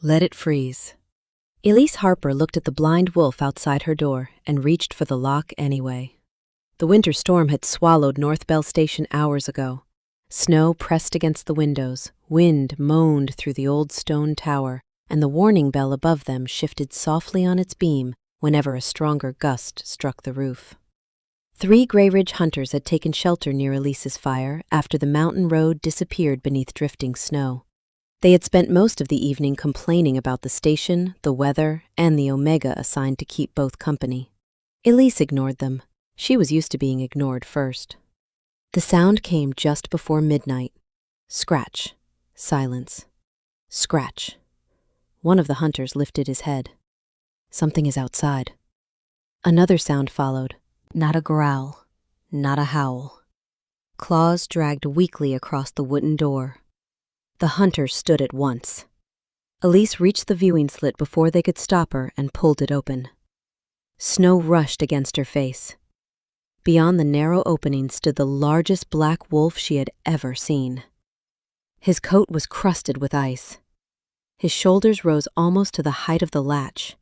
Let it freeze. Elise Harper looked at the blind wolf outside her door and reached for the lock anyway. The winter storm had swallowed North Bell Station hours ago. Snow pressed against the windows, wind moaned through the old stone tower, and the warning bell above them shifted softly on its beam whenever a stronger gust struck the roof. 3 Grey Ridge hunters had taken shelter near Elise's fire after the mountain road disappeared beneath drifting snow. They had spent most of the evening complaining about the station, the weather, and the Omega assigned to keep both company. Elise ignored them. She was used to being ignored first. The sound came just before midnight. Scratch. Silence. Scratch. One of the hunters lifted his head. Something is outside. Another sound followed. Not a growl. Not a howl. Claws dragged weakly across the wooden door. The hunters stood at once. Elise reached the viewing slit before they could stop her and pulled it open. Snow rushed against her face. Beyond the narrow opening stood the largest black wolf she had ever seen. His coat was crusted with ice. His shoulders rose almost to the height of the latch.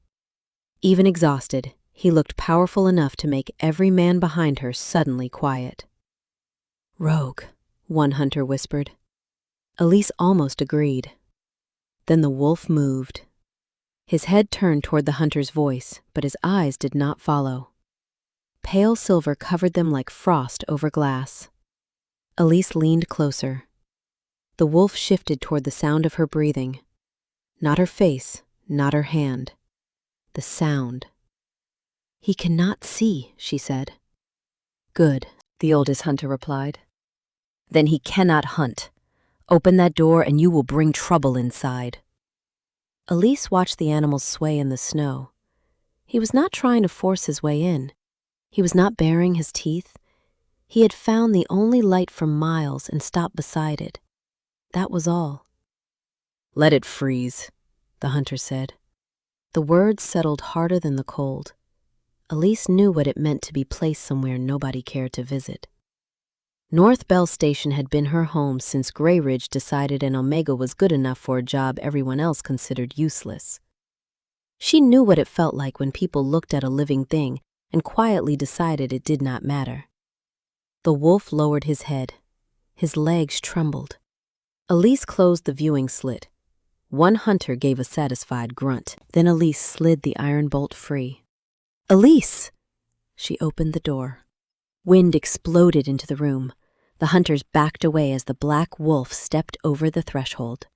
Even exhausted, he looked powerful enough to make every man behind her suddenly quiet. "Rogue," one hunter whispered. Elise almost agreed. Then the wolf moved. His head turned toward the hunter's voice, but his eyes did not follow. Pale silver covered them like frost over glass. Elise leaned closer. The wolf shifted toward the sound of her breathing. Not her face, not her hand. The sound. "He cannot see," she said. "Good," the oldest hunter replied. "Then he cannot hunt. Open that door and you will bring trouble inside." Elise watched the animal sway in the snow. He was not trying to force his way in. He was not baring his teeth. He had found the only light for miles and stopped beside it. That was all. "Let it freeze," the hunter said. The words settled harder than the cold. Elise knew what it meant to be placed somewhere nobody cared to visit. North Bell Station had been her home since Grey Ridge decided an Omega was good enough for a job everyone else considered useless. She knew what it felt like when people looked at a living thing and quietly decided it did not matter. The wolf lowered his head. His legs trembled. Elise closed the viewing slit. One hunter gave a satisfied grunt. Then Elise slid the iron bolt free. "Elise!" She opened the door. Wind exploded into the room. The hunters backed away as the black wolf stepped over the threshold.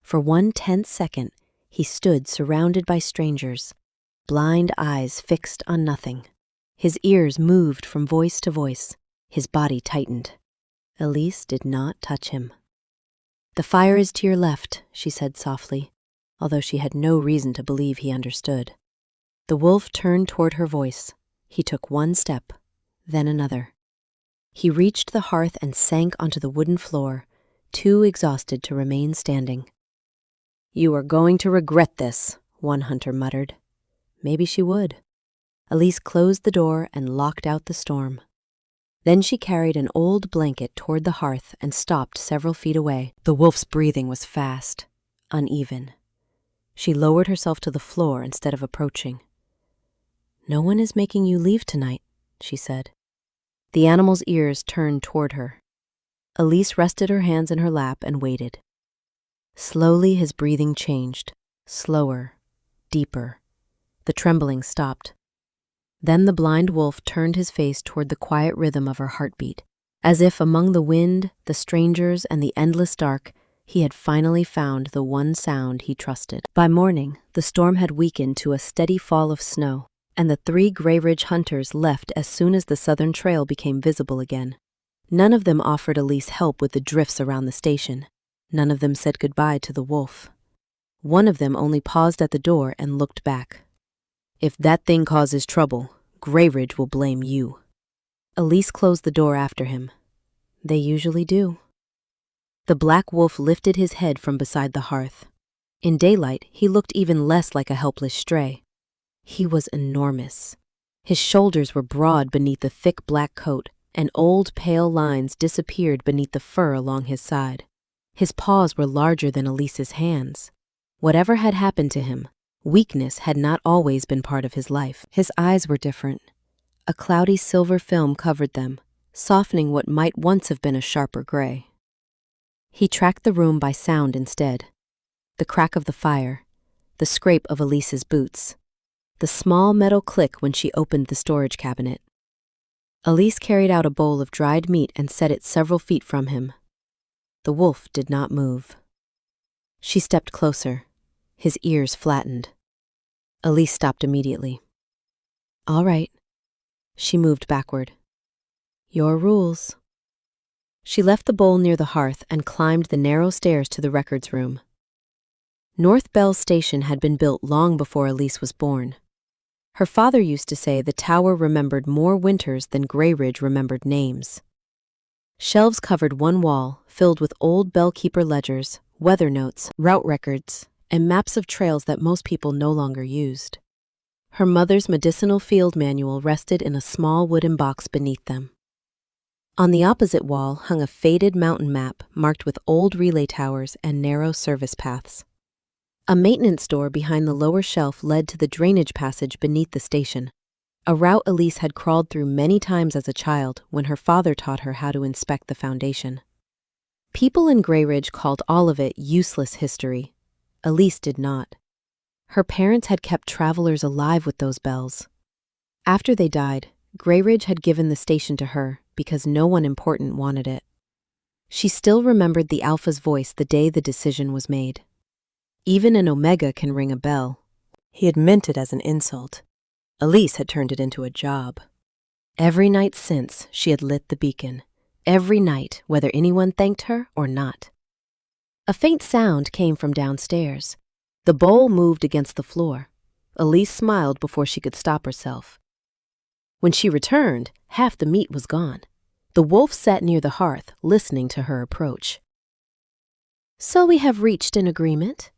For one tense second, he stood surrounded by strangers, blind eyes fixed on nothing. His ears moved from voice to voice. His body tightened. Elise did not touch him. "The fire is to your left," she said softly, although she had no reason to believe he understood. The wolf turned toward her voice. He took one step, then another. He reached the hearth and sank onto the wooden floor, too exhausted to remain standing. "You are going to regret this," one hunter muttered. Maybe she would. Elise closed the door and locked out the storm. Then she carried an old blanket toward the hearth and stopped several feet away. The wolf's breathing was fast, uneven. She lowered herself to the floor instead of approaching. "No one is making you leave tonight," she said. The animal's ears turned toward her. Elise rested her hands in her lap and waited. Slowly his breathing changed, slower, deeper. The trembling stopped. Then the blind wolf turned his face toward the quiet rhythm of her heartbeat, as if among the wind, the strangers, and the endless dark, he had finally found the one sound he trusted. By morning, the storm had weakened to a steady fall of snow, and the 3 Grey Ridge hunters left as soon as the southern trail became visible again. None of them offered Elise help with the drifts around the station. None of them said goodbye to the wolf. One of them only paused at the door and looked back. "If that thing causes trouble, Grey Ridge will blame you." Elise closed the door after him. They usually do. The black wolf lifted his head from beside the hearth. In daylight, he looked even less like a helpless stray. He was enormous. His shoulders were broad beneath the thick black coat, and old pale lines disappeared beneath the fur along his side. His paws were larger than Elise's hands. Whatever had happened to him, weakness had not always been part of his life. His eyes were different. A cloudy silver film covered them, softening what might once have been a sharper gray. He tracked the room by sound instead. The crack of the fire, the scrape of Elise's boots, the small metal click when she opened the storage cabinet. Elise carried out a bowl of dried meat and set it several feet from him. The wolf did not move. She stepped closer, his ears flattened. Elise stopped immediately. "All right." She moved backward. "Your rules." She left the bowl near the hearth and climbed the narrow stairs to the records room. North Bell Station had been built long before Elise was born. Her father used to say the tower remembered more winters than Grey Ridge remembered names. Shelves covered one wall, filled with old bellkeeper ledgers, weather notes, route records, and maps of trails that most people no longer used. Her mother's medicinal field manual rested in a small wooden box beneath them. On the opposite wall hung a faded mountain map marked with old relay towers and narrow service paths. A maintenance door behind the lower shelf led to the drainage passage beneath the station, a route Elise had crawled through many times as a child when her father taught her how to inspect the foundation. People in Grey Ridge called all of it useless history. Elise did not. Her parents had kept travelers alive with those bells. After they died, Grey Ridge had given the station to her because no one important wanted it. She still remembered the Alpha's voice the day the decision was made. Even an Omega can ring a bell. He had meant it as an insult. Elise had turned it into a job. Every night since, she had lit the beacon. Every night, whether anyone thanked her or not. A faint sound came from downstairs. The bowl moved against the floor. Elise smiled before she could stop herself. When she returned, half the meat was gone. The wolf sat near the hearth, listening to her approach. "So we have reached an agreement?"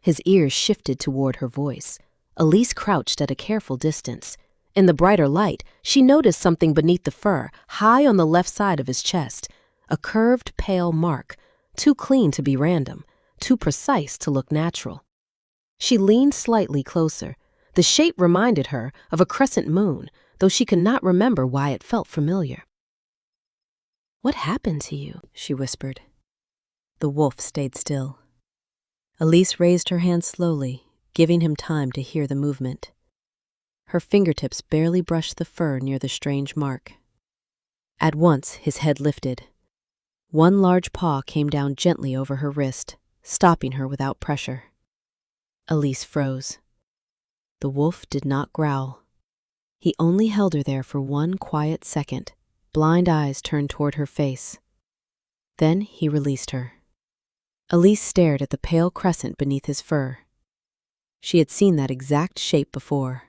His ears shifted toward her voice. Elise crouched at a careful distance. In the brighter light, she noticed something beneath the fur, high on the left side of his chest. A curved, pale mark, too clean to be random, too precise to look natural. She leaned slightly closer. The shape reminded her of a crescent moon, though she could not remember why it felt familiar. "What happened to you?" she whispered. The wolf stayed still. Elise raised her hand slowly, giving him time to hear the movement. Her fingertips barely brushed the fur near the strange mark. At once, his head lifted. One large paw came down gently over her wrist, stopping her without pressure. Elise froze. The wolf did not growl. He only held her there for one quiet second, blind eyes turned toward her face. Then he released her. Elise stared at the pale crescent beneath his fur. She had seen that exact shape before.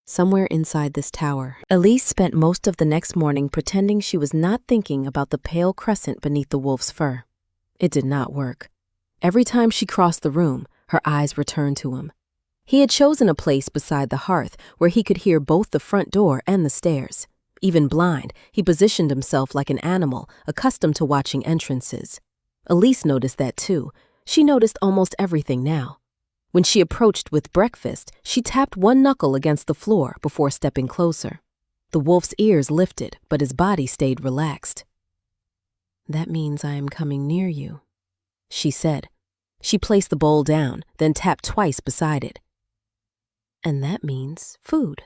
Somewhere inside this tower, Elise spent most of the next morning pretending she was not thinking about the pale crescent beneath the wolf's fur. It did not work. Every time she crossed the room, her eyes returned to him. He had chosen a place beside the hearth where he could hear both the front door and the stairs. Even blind, he positioned himself like an animal, accustomed to watching entrances. Elise noticed that too. She noticed almost everything now. When she approached with breakfast, she tapped one knuckle against the floor before stepping closer. The wolf's ears lifted, but his body stayed relaxed. "That means I am coming near you," she said. She placed the bowl down, then tapped twice beside it. "And that means food."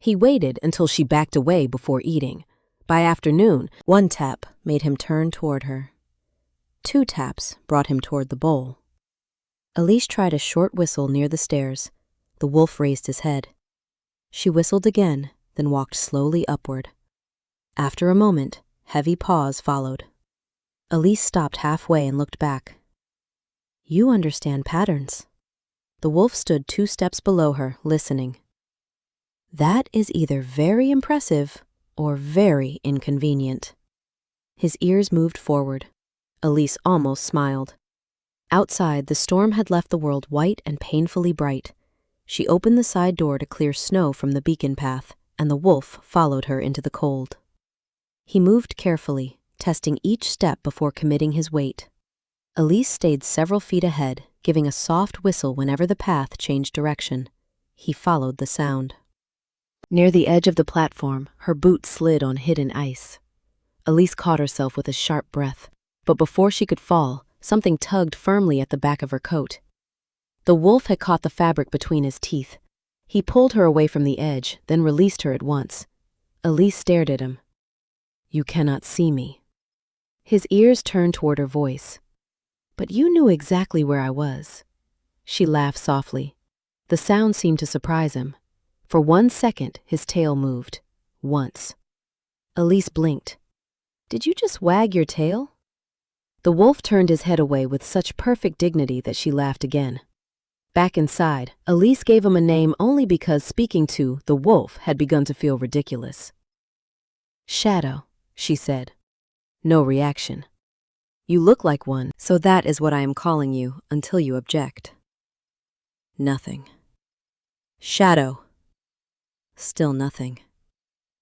He waited until she backed away before eating. By afternoon, one tap made him turn toward her. 2 taps brought him toward the bowl. Elise tried a short whistle near the stairs. The wolf raised his head. She whistled again, then walked slowly upward. After a moment, heavy paws followed. Elise stopped halfway and looked back. "You understand patterns." The wolf stood 2 steps below her, listening. "That is either very impressive or very inconvenient." His ears moved forward. Elise almost smiled. Outside, the storm had left the world white and painfully bright. She opened the side door to clear snow from the beacon path, and the wolf followed her into the cold. He moved carefully, testing each step before committing his weight. Elise stayed several feet ahead, giving a soft whistle whenever the path changed direction. He followed the sound. Near the edge of the platform, her boot slid on hidden ice. Elise caught herself with a sharp breath, but before she could fall, something tugged firmly at the back of her coat. The wolf had caught the fabric between his teeth. He pulled her away from the edge, then released her at once. Elise stared at him. "You cannot see me." His ears turned toward her voice. "But you knew exactly where I was." She laughed softly. The sound seemed to surprise him. For 1 second, his tail moved. Once. Elise blinked. "Did you just wag your tail?" The wolf turned his head away with such perfect dignity that she laughed again. Back inside, Elise gave him a name only because speaking to the wolf had begun to feel ridiculous. "Shadow," she said. No reaction. "You look like one, so that is what I am calling you until you object." Nothing. "Shadow." Still nothing.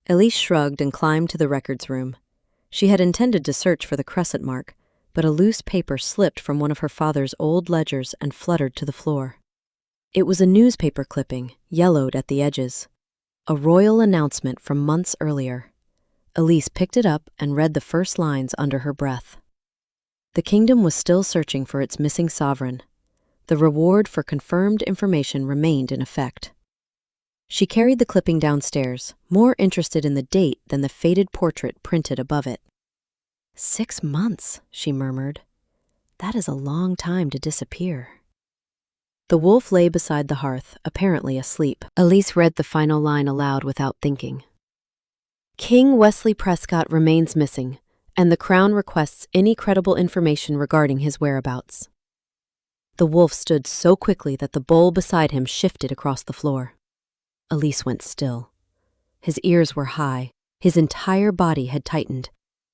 Elise shrugged and climbed to the records room. She had intended to search for the crescent mark, but a loose paper slipped from one of her father's old ledgers and fluttered to the floor. It was a newspaper clipping, yellowed at the edges. A royal announcement from months earlier. Elise picked it up and read the first lines under her breath. The kingdom was still searching for its missing sovereign. The reward for confirmed information remained in effect. She carried the clipping downstairs, more interested in the date than the faded portrait printed above it. 6 months, she murmured. That is a long time to disappear. The wolf lay beside the hearth, apparently asleep. Elise read the final line aloud without thinking. King Wesley Prescott remains missing, and the Crown requests any credible information regarding his whereabouts. The wolf stood so quickly that the bowl beside him shifted across the floor. Elise went still. His ears were high. His entire body had tightened.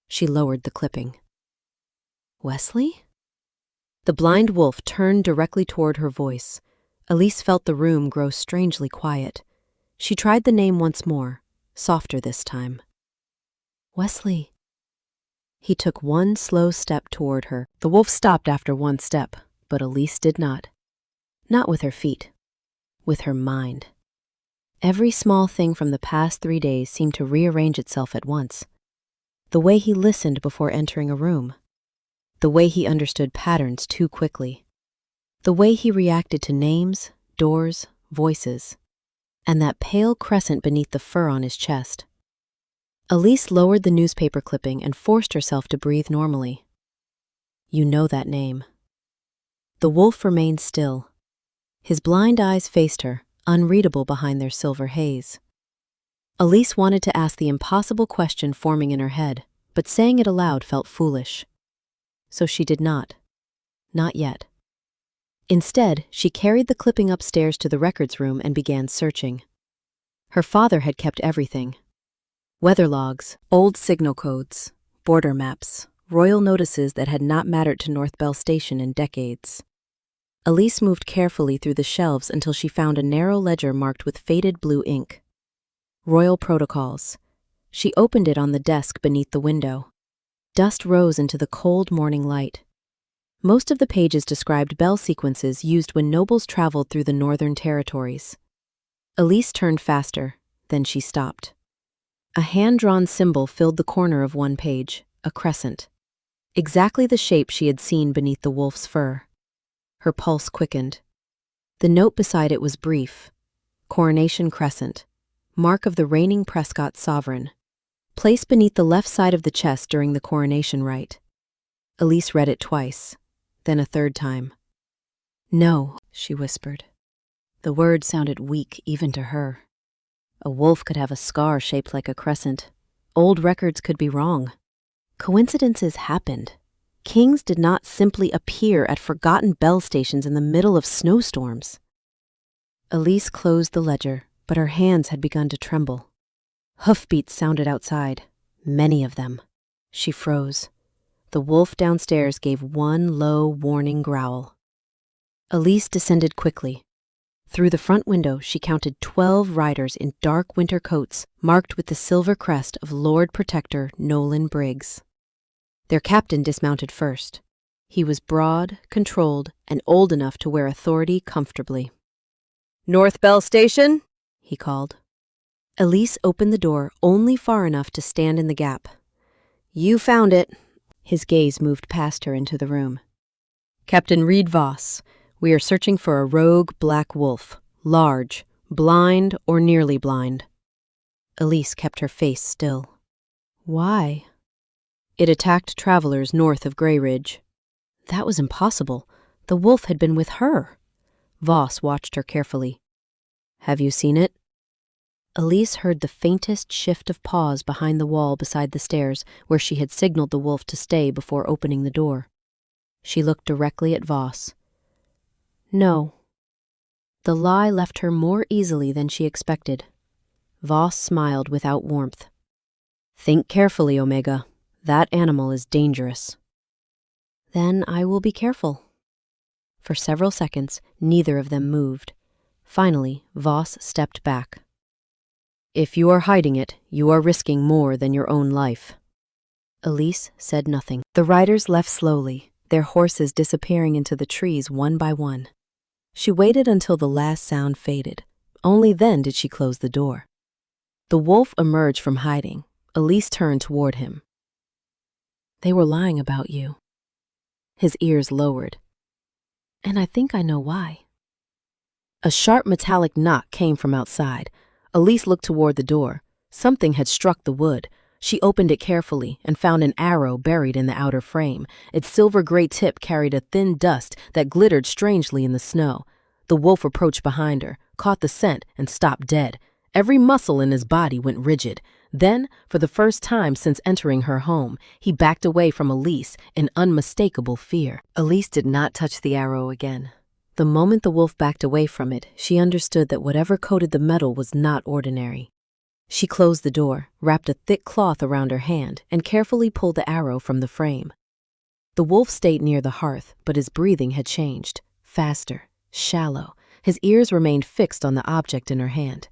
She lowered the clipping. Wesley? The blind wolf turned directly toward her voice. Elise felt the room grow strangely quiet. She tried the name once more, softer this time. Wesley. He took one slow step toward her. The wolf stopped after one step, but Elise did not. Not with her feet. With her mind. Every small thing from the past 3 days seemed to rearrange itself at once. The way he listened before entering a room. The way he understood patterns too quickly. The way he reacted to names, doors, voices. And that pale crescent beneath the fur on his chest. Elise lowered the newspaper clipping and forced herself to breathe normally. You know that name. The wolf remained still. His blind eyes faced her, unreadable behind their silver haze. Elise wanted to ask the impossible question forming in her head, but saying it aloud felt foolish. So she did not. Not yet. Instead, she carried the clipping upstairs to the records room and began searching. Her father had kept everything. Weather logs, old signal codes, border maps, royal notices that had not mattered to North Bell Station in decades. Elise moved carefully through the shelves until she found a narrow ledger marked with faded blue ink. Royal Protocols. She opened it on the desk beneath the window. Dust rose into the cold morning light. Most of the pages described bell sequences used when nobles traveled through the northern territories. Elise turned faster, then she stopped. A hand-drawn symbol filled the corner of one page, a crescent. Exactly the shape she had seen beneath the wolf's fur. Her pulse quickened. The note beside it was brief. Coronation Crescent. Mark of the reigning Prescott sovereign. Placed beneath the left side of the chest during the coronation rite. Elise read it twice, then a third time. No, she whispered. The word sounded weak even to her. A wolf could have a scar shaped like a crescent. Old records could be wrong. Coincidences happened. Kings did not simply appear at forgotten bell stations in the middle of snowstorms. Elise closed the ledger, but her hands had begun to tremble. Hoofbeats sounded outside, many of them. She froze. The wolf downstairs gave one low, warning growl. Elise descended quickly. Through the front window, she counted 12 riders in dark winter coats marked with the silver crest of Lord Protector Nolan Briggs. Their captain dismounted first. He was broad, controlled, and old enough to wear authority comfortably. "North Bell Station?" he called. Elise opened the door only far enough to stand in the gap. "You found it." His gaze moved past her into the room. "Captain Reed Voss, we are searching for a rogue black wolf, large, blind or nearly blind." Elise kept her face still. "Why?" "It attacked travelers north of Grey Ridge." That was impossible. The wolf had been with her. Voss watched her carefully. "Have you seen it?" Elise heard the faintest shift of paws behind the wall beside the stairs where she had signaled the wolf to stay before opening the door. She looked directly at Voss. "No." The lie left her more easily than she expected. Voss smiled without warmth. "Think carefully, Omega. That animal is dangerous." "Then I will be careful." For several seconds, neither of them moved. Finally, Voss stepped back. "If you are hiding it, you are risking more than your own life." Elise said nothing. The riders left slowly, their horses disappearing into the trees one by one. She waited until the last sound faded. Only then did she close the door. The wolf emerged from hiding. Elise turned toward him. "They were lying about you." His ears lowered. "And I think I know why." A sharp metallic knock came from outside. Elise looked toward the door. Something had struck the wood. She opened it carefully and found an arrow buried in the outer frame. Its silver-gray tip carried a thin dust that glittered strangely in the snow. The wolf approached behind her, caught the scent, and stopped dead. Every muscle in his body went rigid. Then, for the first time since entering her home, he backed away from Elise in unmistakable fear. Elise did not touch the arrow again. The moment the wolf backed away from it, she understood that whatever coated the metal was not ordinary. She closed the door, wrapped a thick cloth around her hand, and carefully pulled the arrow from the frame. The wolf stayed near the hearth, but his breathing had changed. Faster, shallow. His ears remained fixed on the object in her hand.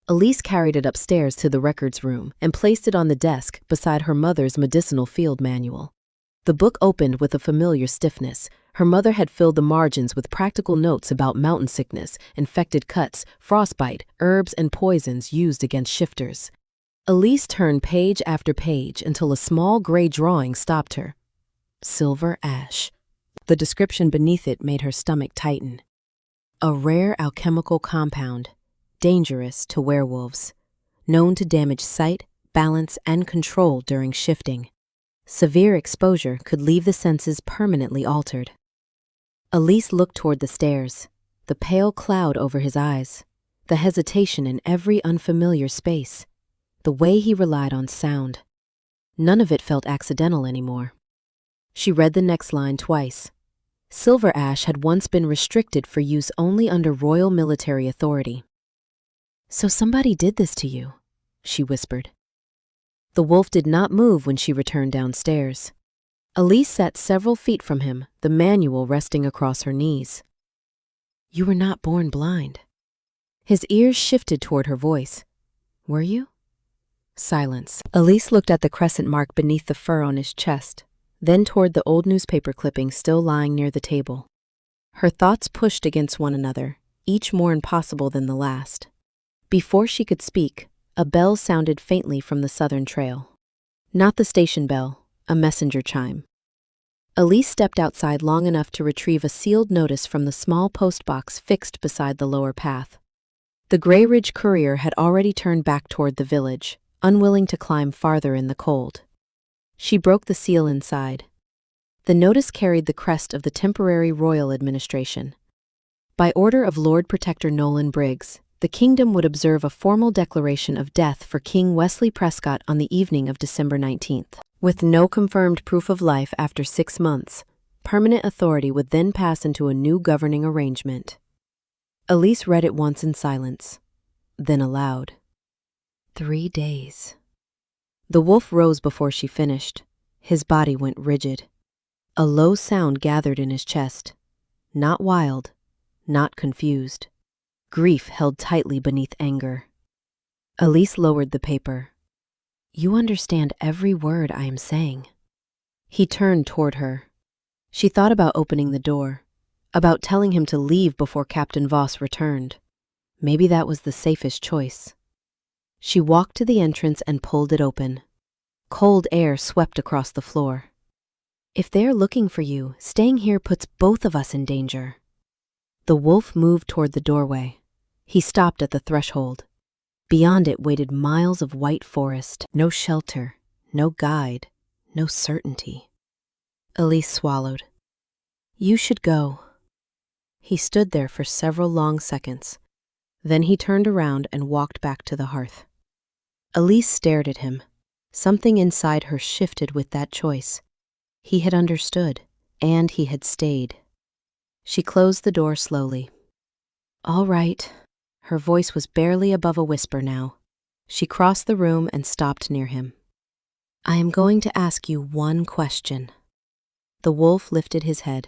Elise carried it upstairs to the records room and placed it on the desk beside her mother's medicinal field manual. The book opened with a familiar stiffness. Her mother had filled the margins with practical notes about mountain sickness, infected cuts, frostbite, herbs, and poisons used against shifters. Elise turned page after page until a small gray drawing stopped her. Silver ash. The description beneath it made her stomach tighten. A rare alchemical compound, dangerous to werewolves, known to damage sight, balance, and control during shifting. Severe exposure could leave the senses permanently altered. Elise looked toward the stairs, the pale cloud over his eyes, the hesitation in every unfamiliar space, the way he relied on sound. None of it felt accidental anymore. She read the next line twice. Silver ash had once been restricted for use only under royal military authority. "So somebody did this to you," she whispered. The wolf did not move when she returned downstairs. Elise sat several feet from him, the manual resting across her knees. "You were not born blind." His ears shifted toward her voice. "Were you?" Silence. Elise looked at the crescent mark beneath the fur on his chest, then toward the old newspaper clipping still lying near the table. Her thoughts pushed against one another, each more impossible than the last. Before she could speak, a bell sounded faintly from the southern trail. Not the station bell, a messenger chime. Elise stepped outside long enough to retrieve a sealed notice from the small postbox fixed beside the lower path. The Grey Ridge courier had already turned back toward the village, unwilling to climb farther in the cold. She broke the seal inside. The notice carried the crest of the temporary royal administration. By order of Lord Protector Nolan Briggs, the kingdom would observe a formal declaration of death for King Wesley Prescott on the evening of December 19th. With no confirmed proof of life after 6 months, permanent authority would then pass into a new governing arrangement. Elise read it once in silence, then aloud. 3 days. The wolf rose before she finished. His body went rigid. A low sound gathered in his chest. Not wild, not confused. Grief held tightly beneath anger. Elise lowered the paper. "You understand every word I am saying." He turned toward her. She thought about opening the door, about telling him to leave before Captain Voss returned. Maybe that was the safest choice. She walked to the entrance and pulled it open. Cold air swept across the floor. If they're looking for you, staying here puts both of us in danger. The wolf moved toward the doorway. He stopped at the threshold. Beyond it waited miles of white forest, no shelter, no guide, no certainty. Elise swallowed. You should go. He stood there for several long seconds. Then he turned around and walked back to the hearth. Elise stared at him. Something inside her shifted with that choice. He had understood, and he had stayed. She closed the door slowly. All right. Her voice was barely above a whisper now. She crossed the room and stopped near him. I am going to ask you one question. The wolf lifted his head.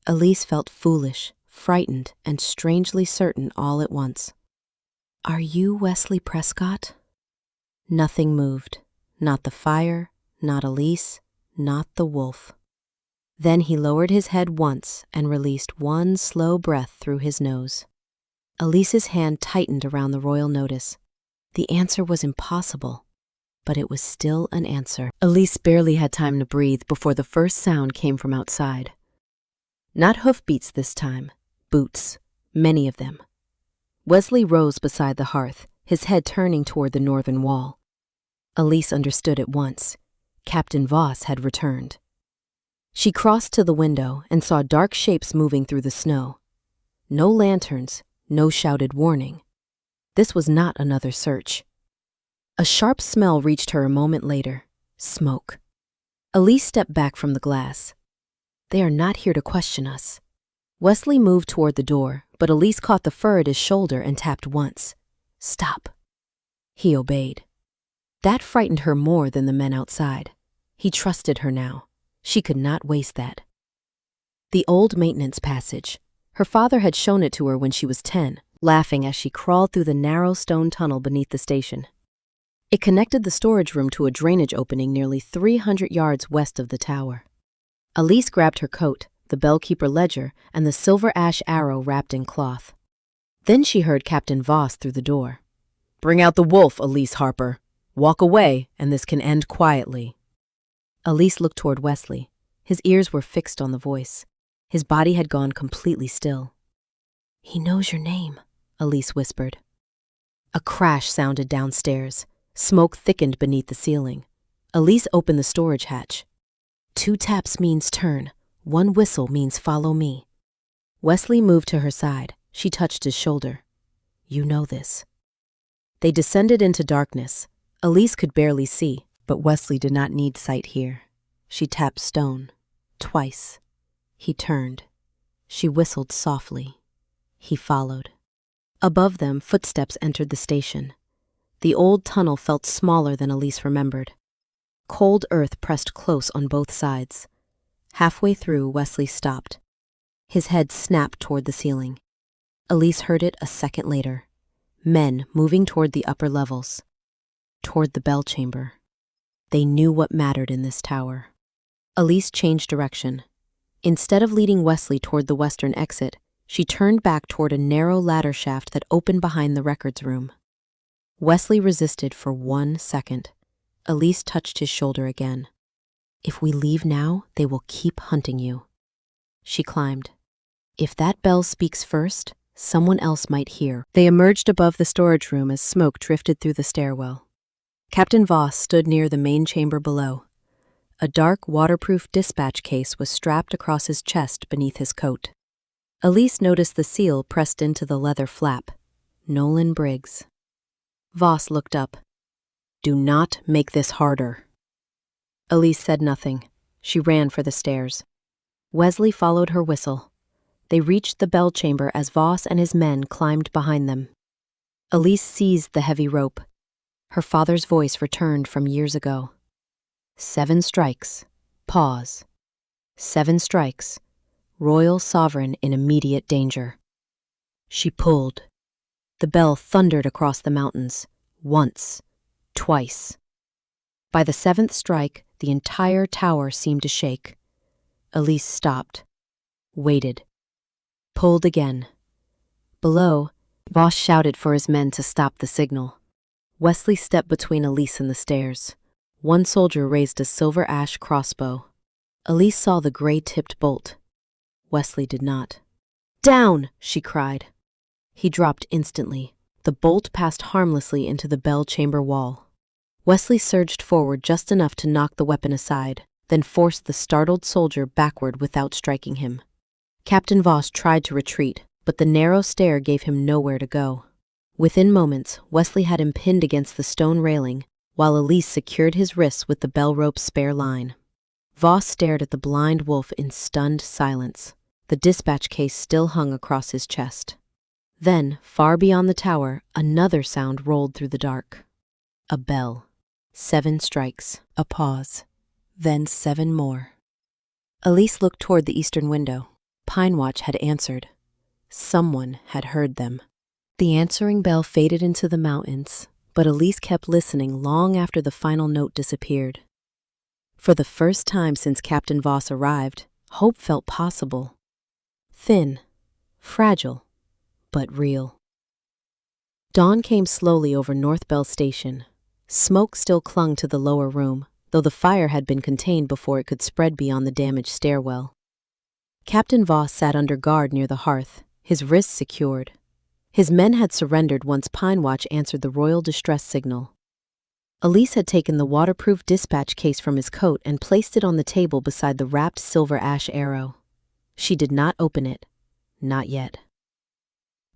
Elise felt foolish, frightened, and strangely certain all at once. Are you Wesley Prescott? Nothing moved. Not the fire, not Elise, not the wolf. Then he lowered his head once and released one slow breath through his nose. Elise's hand tightened around the royal notice. The answer was impossible, but it was still an answer. Elise barely had time to breathe before the first sound came from outside. Not hoofbeats this time, boots, many of them. Wesley rose beside the hearth, his head turning toward the northern wall. Elise understood at once. Captain Voss had returned. She crossed to the window and saw dark shapes moving through the snow. No lanterns, no shouted warning. This was not another search. A sharp smell reached her a moment later. Smoke. Elise stepped back from the glass. They are not here to question us. Wesley moved toward the door, but Elise caught the fur at his shoulder and tapped once. Stop. He obeyed. That frightened her more than the men outside. He trusted her now. She could not waste that. The old maintenance passage. Her father had shown it to her when she was 10, laughing as she crawled through the narrow stone tunnel beneath the station. It connected the storage room to a drainage opening nearly 300 yards west of the tower. Elise grabbed her coat, the bellkeeper ledger, and the silver ash arrow wrapped in cloth. Then she heard Captain Voss through the door. Bring out the wolf, Elise Harper. Walk away, and this can end quietly. Elise looked toward Wesley. His ears were fixed on the voice. His body had gone completely still. He knows your name, Elise whispered. A crash sounded downstairs. Smoke thickened beneath the ceiling. Elise opened the storage hatch. 2 taps means turn. 1 whistle means follow me. Wesley moved to her side. She touched his shoulder. You know this. They descended into darkness. Elise could barely see, but Wesley did not need sight here. She tapped stone. Twice. He turned. She whistled softly. He followed. Above them, footsteps entered the station. The old tunnel felt smaller than Elise remembered. Cold earth pressed close on both sides. Halfway through, Wesley stopped. His head snapped toward the ceiling. Elise heard it a second later. Men moving toward the upper levels. Toward the bell chamber. They knew what mattered in this tower. Elise changed direction. Instead of leading Wesley toward the western exit, she turned back toward a narrow ladder shaft that opened behind the records room. Wesley resisted for 1 second. Elise touched his shoulder again. If we leave now, they will keep hunting you. She climbed. If that bell speaks first, someone else might hear. They emerged above the storage room as smoke drifted through the stairwell. Captain Voss stood near the main chamber below. A dark, waterproof dispatch case was strapped across his chest beneath his coat. Elise noticed the seal pressed into the leather flap. Nolan Briggs. Voss looked up. Do not make this harder. Elise said nothing. She ran for the stairs. Wesley followed her whistle. They reached the bell chamber as Voss and his men climbed behind them. Elise seized the heavy rope. Her father's voice returned from years ago. 7 strikes. Pause. 7 strikes. Royal sovereign in immediate danger. She pulled. The bell thundered across the mountains. Once. Twice. By the 7th strike, the entire tower seemed to shake. Elise stopped, waited, pulled again. Below, Voss shouted for his men to stop the signal. Wesley stepped between Elise and the stairs. One soldier raised a silver ash crossbow. Elise saw the gray-tipped bolt. Wesley did not. "Down!" she cried. He dropped instantly. The bolt passed harmlessly into the bell chamber wall. Wesley surged forward just enough to knock the weapon aside, then forced the startled soldier backward without striking him. Captain Voss tried to retreat, but the narrow stair gave him nowhere to go. Within moments, Wesley had him pinned against the stone railing, while Elise secured his wrists with the bell rope's spare line. Voss stared at the blind wolf in stunned silence. The dispatch case still hung across his chest. Then, far beyond the tower, another sound rolled through the dark. A bell. 7 strikes. A pause. Then 7 more. Elise looked toward the eastern window. Pine Watch had answered. Someone had heard them. The answering bell faded into the mountains, but Elise kept listening long after the final note disappeared. For the first time since Captain Voss arrived, hope felt possible. Thin, fragile, but real. Dawn came slowly over North Bell Station. Smoke still clung to the lower room, though the fire had been contained before it could spread beyond the damaged stairwell. Captain Voss sat under guard near the hearth, his wrists secured. His men had surrendered once Pine Watch answered the royal distress signal. Elise had taken the waterproof dispatch case from his coat and placed it on the table beside the wrapped silver ash arrow. She did not open it. Not yet.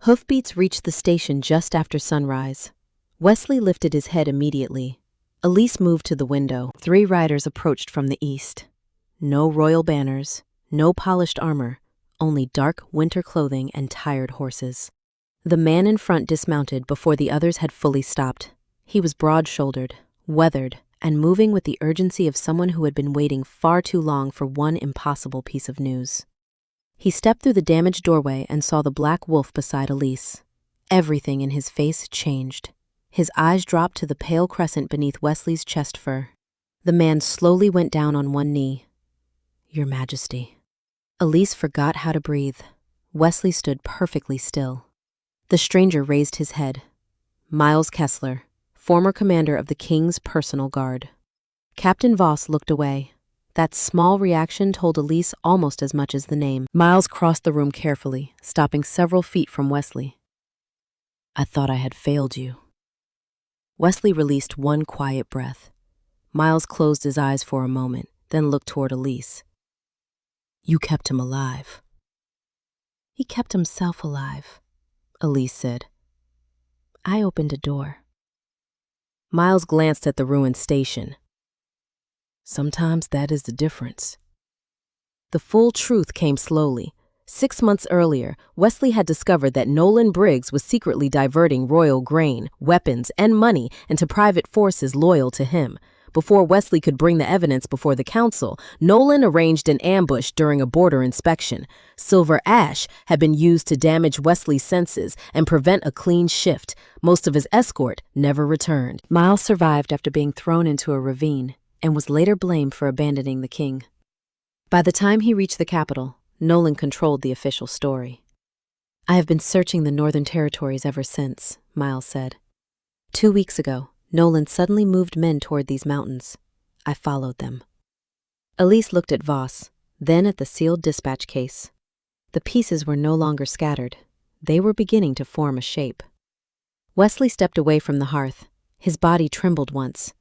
Hoofbeats reached the station just after sunrise. Wesley lifted his head immediately. Elise moved to the window. 3 riders approached from the east. No royal banners, no polished armor, only dark winter clothing and tired horses. The man in front dismounted before the others had fully stopped. He was broad-shouldered, weathered, and moving with the urgency of someone who had been waiting far too long for one impossible piece of news. He stepped through the damaged doorway and saw the black wolf beside Elise. Everything in his face changed. His eyes dropped to the pale crescent beneath Wesley's chest fur. The man slowly went down on one knee. "Your Majesty." Elise forgot how to breathe. Wesley stood perfectly still. The stranger raised his head. Miles Kessler, former commander of the King's personal guard. Captain Voss looked away. That small reaction told Elise almost as much as the name. Miles crossed the room carefully, stopping several feet from Wesley. "I thought I had failed you." Wesley released one quiet breath. Miles closed his eyes for a moment, then looked toward Elise. "You kept him alive." "He kept himself alive," Elise said. "I opened a door." Miles glanced at the ruined station. "Sometimes that is the difference." The full truth came slowly. 6 months earlier, Wesley had discovered that Nolan Briggs was secretly diverting royal grain, weapons, and money into private forces loyal to him. Before Wesley could bring the evidence before the council, Nolan arranged an ambush during a border inspection. Silver ash had been used to damage Wesley's senses and prevent a clean shift. Most of his escort never returned. Miles survived after being thrown into a ravine and was later blamed for abandoning the king. By the time he reached the capital, Nolan controlled the official story. "I have been searching the Northern Territories ever since," Miles said. 2 weeks ago, Nolan suddenly moved men toward these mountains. I followed them. Elise looked at Voss, then at the sealed dispatch case. The pieces were no longer scattered. They were beginning to form a shape. Wesley stepped away from the hearth. His body trembled once.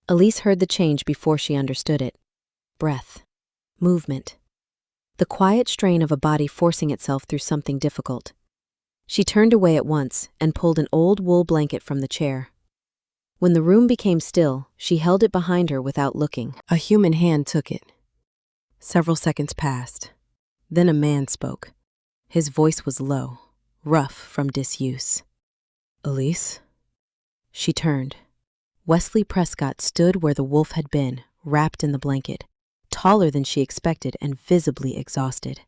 Elise heard the change before she understood it. Breath. Movement. The quiet strain of a body forcing itself through something difficult. She turned away at once and pulled an old wool blanket from the chair. When the room became still, she held it behind her without looking. A human hand took it. Several seconds passed. Then a man spoke. His voice was low, rough from disuse. "Elise?" She turned. Wesley Prescott stood where the wolf had been, wrapped in the blanket, taller than she expected and visibly exhausted.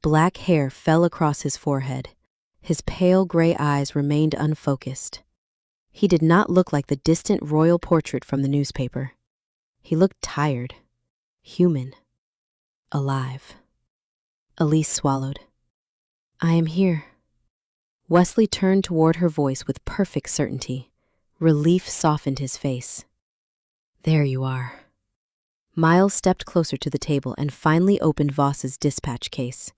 Black hair fell across his forehead. His pale gray eyes remained unfocused. He did not look like the distant royal portrait from the newspaper. He looked tired, human. alive. Elise swallowed. I am here. Wesley turned toward her voice with perfect certainty. Relief softened his face. There you are. Miles stepped closer to the table and finally opened Voss's dispatch case.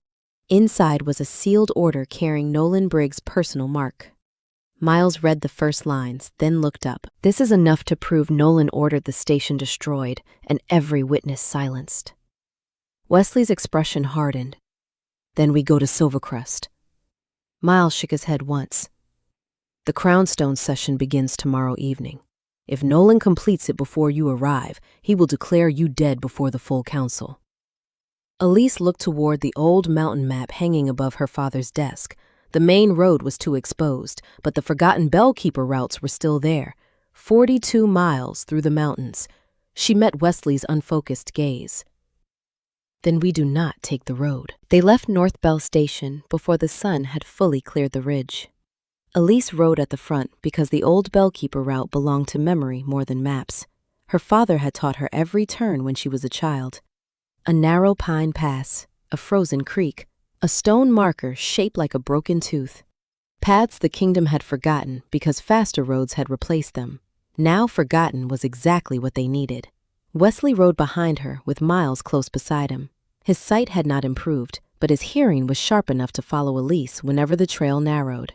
Inside was a sealed order carrying Nolan Briggs' personal mark. Miles read the first lines, then looked up. This is enough to prove Nolan ordered the station destroyed and every witness silenced. Wesley's expression hardened. Then we go to Silvercrest. Miles shook his head once. The Crownstone session begins tomorrow evening. If Nolan completes it before you arrive, he will declare you dead before the full council. Elise looked toward the old mountain map hanging above her father's desk. The main road was too exposed, but the forgotten bellkeeper routes were still there, 42 miles through the mountains. She met Wesley's unfocused gaze. Then we do not take the road. They left North Bell Station before the sun had fully cleared the ridge. Elise rode at the front because the old bellkeeper route belonged to memory more than maps. Her father had taught her every turn when she was a child. A narrow pine pass, a frozen creek, a stone marker shaped like a broken tooth. Paths the kingdom had forgotten because faster roads had replaced them. Now forgotten was exactly what they needed. Wesley rode behind her with Miles close beside him. His sight had not improved, but his hearing was sharp enough to follow Elise whenever the trail narrowed.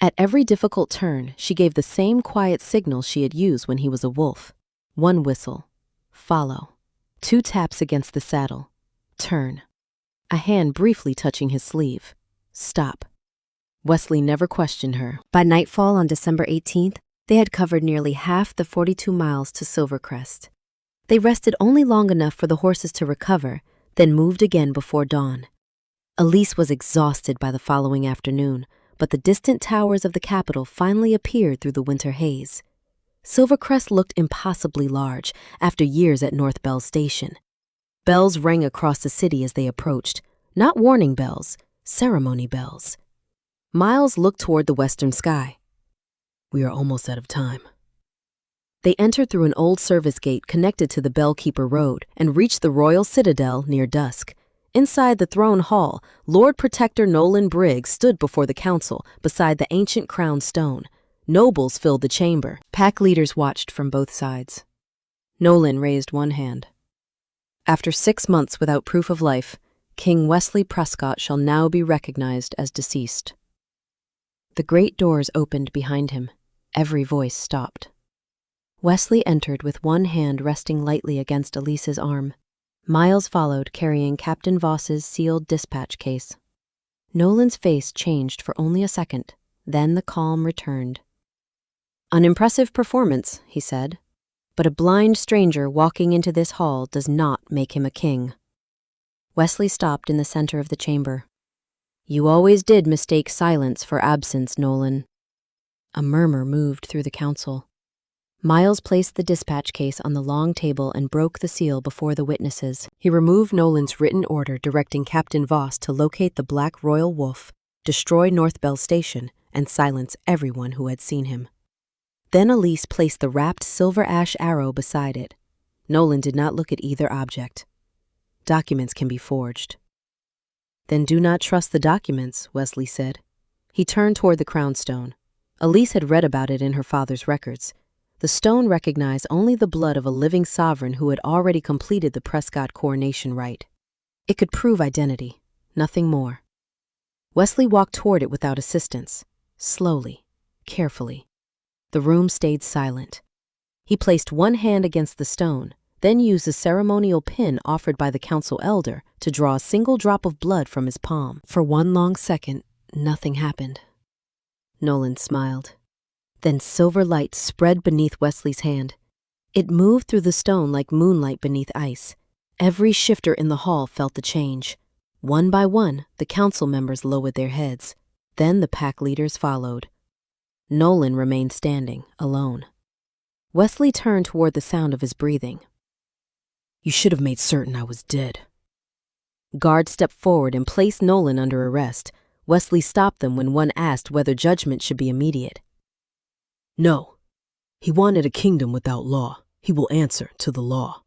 At every difficult turn, she gave the same quiet signal she had used when he was a wolf. One whistle. Follow. 2 taps against the saddle. Turn. A hand briefly touching his sleeve. Stop. Wesley never questioned her. By nightfall on December 18th, they had covered nearly half the 42 miles to Silvercrest. They rested only long enough for the horses to recover, then moved again before dawn. Elise was exhausted by the following afternoon, but the distant towers of the capital finally appeared through the winter haze. Silvercrest looked impossibly large after years at North Bell Station. Bells rang across the city as they approached, not warning bells, ceremony bells. Miles looked toward the western sky. We are almost out of time. They entered through an old service gate connected to the Bellkeeper Road and reached the Royal Citadel near dusk. Inside the throne hall, Lord Protector Nolan Briggs stood before the council beside the ancient crown stone. Nobles filled the chamber. Pack leaders watched from both sides. Nolan raised one hand. After 6 months without proof of life, King Wesley Prescott shall now be recognized as deceased. The great doors opened behind him. Every voice stopped. Wesley entered with one hand resting lightly against Elise's arm. Miles followed, carrying Captain Voss's sealed dispatch case. Nolan's face changed for only a second, then the calm returned. An impressive performance, he said, but a blind stranger walking into this hall does not make him a king. Wesley stopped in the center of the chamber. You always did mistake silence for absence, Nolan. A murmur moved through the council. Miles placed the dispatch case on the long table and broke the seal before the witnesses. He removed Nolan's written order directing Captain Voss to locate the Black Royal Wolf, destroy North Bell Station, and silence everyone who had seen him. Then Elise placed the wrapped silver ash arrow beside it. Nolan did not look at either object. Documents can be forged. Then do not trust the documents, Wesley said. He turned toward the crown stone. Elise had read about it in her father's records. The stone recognized only the blood of a living sovereign who had already completed the Prescott coronation rite. It could prove identity, nothing more. Wesley walked toward it without assistance, slowly, carefully. The room stayed silent. He placed one hand against the stone, then used a ceremonial pin offered by the council elder to draw a single drop of blood from his palm. For one long second, nothing happened. Nolan smiled. Then silver light spread beneath Wesley's hand. It moved through the stone like moonlight beneath ice. Every shifter in the hall felt the change. One by one, the council members lowered their heads. Then the pack leaders followed. Nolan remained standing, alone. Wesley turned toward the sound of his breathing. You should have made certain I was dead. Guards stepped forward and placed Nolan under arrest. Wesley stopped them when one asked whether judgment should be immediate. No. He wanted a kingdom without law. He will answer to the law.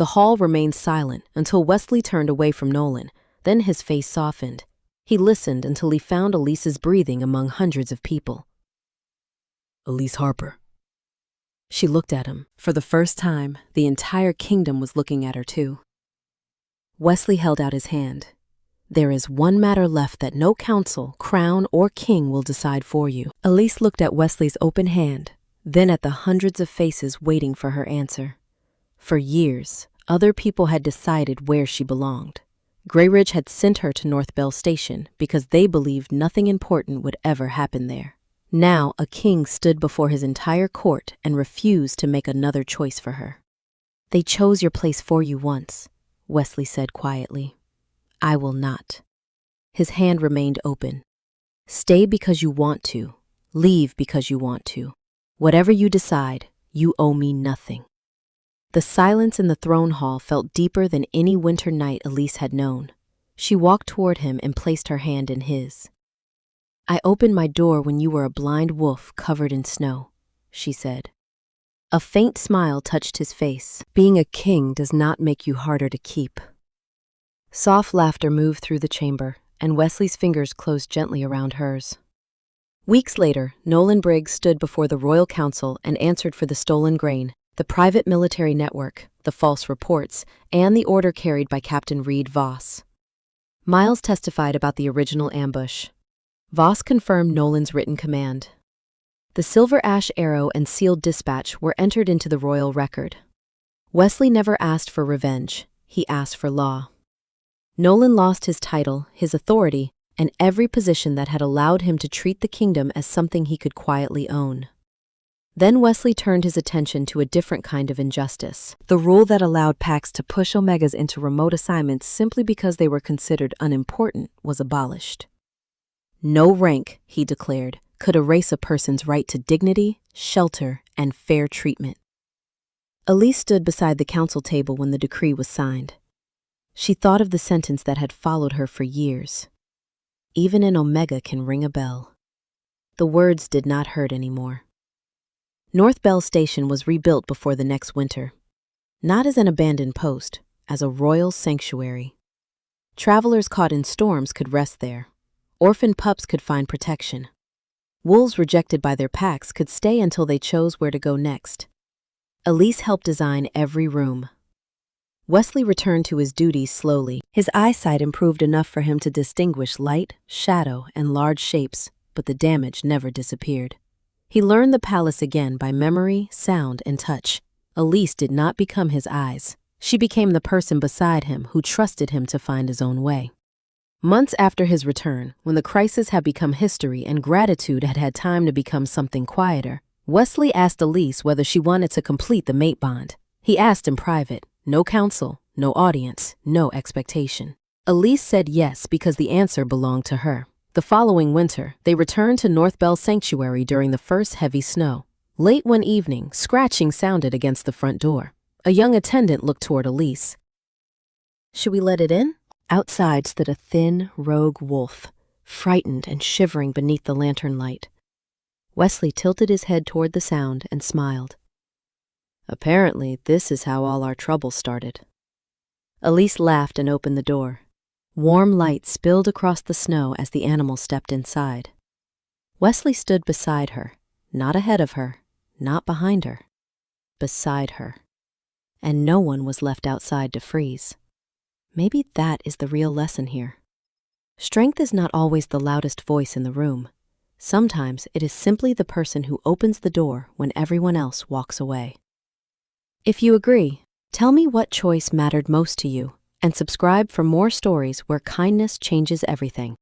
The hall remained silent until Wesley turned away from Nolan. Then his face softened. He listened until he found Elise's breathing among hundreds of people. "Elise Harper." She looked at him. For the first time, the entire kingdom was looking at her too. Wesley held out his hand. "There is one matter left that no council, crown, or king will decide for you." Elise looked at Wesley's open hand, then at the hundreds of faces waiting for her answer. For years, other people had decided where she belonged. Greyridge had sent her to North Bell Station because they believed nothing important would ever happen there. Now a king stood before his entire court and refused to make another choice for her. "They chose your place for you once," Wesley said quietly. "I will not." His hand remained open. "Stay because you want to. Leave because you want to. Whatever you decide, you owe me nothing." The silence in the throne hall felt deeper than any winter night Elise had known. She walked toward him and placed her hand in his. "I opened my door when you were a blind wolf covered in snow," she said. A faint smile touched his face. "Being a king does not make you harder to keep." Soft laughter moved through the chamber, and Wesley's fingers closed gently around hers. Weeks later, Nolan Briggs stood before the Royal Council and answered for the stolen grain, the private military network, the false reports, and the order carried by Captain Reed Voss. Miles testified about the original ambush. Voss confirmed Nolan's written command. The silver ash arrow and sealed dispatch were entered into the royal record. Wesley never asked for revenge, he asked for law. Nolan lost his title, his authority, and every position that had allowed him to treat the kingdom as something he could quietly own. Then Wesley turned his attention to a different kind of injustice. The rule that allowed packs to push Omegas into remote assignments simply because they were considered unimportant was abolished. No rank, he declared, could erase a person's right to dignity, shelter, and fair treatment. Elise stood beside the council table when the decree was signed. She thought of the sentence that had followed her for years. Even an Omega can ring a bell. The words did not hurt anymore. North Bell Station was rebuilt before the next winter. Not as an abandoned post, as a royal sanctuary. Travelers caught in storms could rest there. Orphan pups could find protection. Wolves rejected by their packs could stay until they chose where to go next. Elise helped design every room. Wesley returned to his duties slowly. His eyesight improved enough for him to distinguish light, shadow, and large shapes, but the damage never disappeared. He learned the palace again by memory, sound, and touch. Elise did not become his eyes. She became the person beside him who trusted him to find his own way. Months after his return, when the crisis had become history and gratitude had had time to become something quieter, Wesley asked Elise whether she wanted to complete the mate bond. He asked in private, no counsel, no audience, no expectation. Elise said yes because the answer belonged to her. The following winter, they returned to North Bell Sanctuary during the first heavy snow. Late one evening, scratching sounded against the front door. A young attendant looked toward Elise. "Should we let it in?" Outside stood a thin, rogue wolf, frightened and shivering beneath the lantern light. Wesley tilted his head toward the sound and smiled. "Apparently, this is how all our trouble started." Elise laughed and opened the door. Warm light spilled across the snow as the animal stepped inside. Wesley stood beside her, not ahead of her, not behind her, beside her. And no one was left outside to freeze. Maybe that is the real lesson here. Strength is not always the loudest voice in the room. Sometimes it is simply the person who opens the door when everyone else walks away. If you agree, tell me what choice mattered most to you, and subscribe for more stories where kindness changes everything.